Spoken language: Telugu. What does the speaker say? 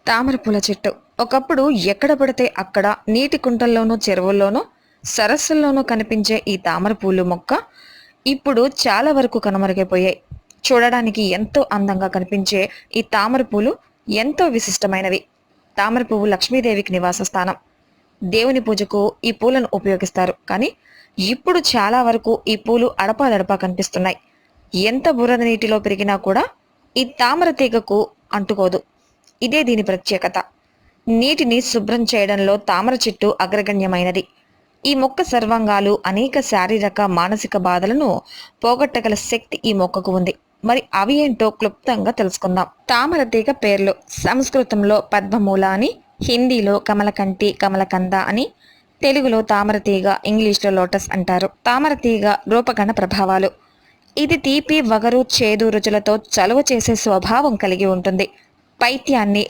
తామర పూల చెట్టు ఒకప్పుడు ఎక్కడ పడితే అక్కడ నీటి కుంటల్లోనూ చెరువుల్లోనూ సరస్సుల్లోనూ కనిపించే ఈ తామర పూలు మొక్క ఇప్పుడు చాలా వరకు కనుమరుగైపోయాయి. చూడడానికి ఎంతో అందంగా కనిపించే ఈ తామర పూలు ఎంతో విశిష్టమైనవి. తామర పువ్వు లక్ష్మీదేవికి నివాస స్థానం. దేవుని పూజకు ఈ పూలను ఉపయోగిస్తారు. కానీ ఇప్పుడు చాలా వరకు ఈ పూలు అడపాదడపా కనిపిస్తున్నాయి. ఎంత బురద నీటిలో పెరిగినా కూడా ఈ తామర తీగకు అంటుకోదు. ఇదే దీని ప్రత్యేకత. నీటిని శుభ్రం చేయడంలో తామర చెట్టు అగ్రగణ్యమైనది. ఈ మొక్క సర్వాంగాలు అనేక శారీరక మానసిక బాధలను పోగొట్టగల శక్తి ఈ మొక్కకు ఉంది. మరి అవి ఏంటో క్లుప్తంగా తెలుసుకుందాం. తామర తీగ పేర్లు. సంస్కృతంలో పద్మమూల అని, హిందీలో కమలకంటి కమలకంద అని, తెలుగులో తామర తీగ, ఇంగ్లీష్లో లోటస్ అంటారు. తామర తీగ రూపగణ ప్రభావాలు. ఇది తీపి, వగరు, చేదు రుచులతో చలువ చేసే స్వభావం కలిగి ఉంటుంది. పైత్యాన్ని,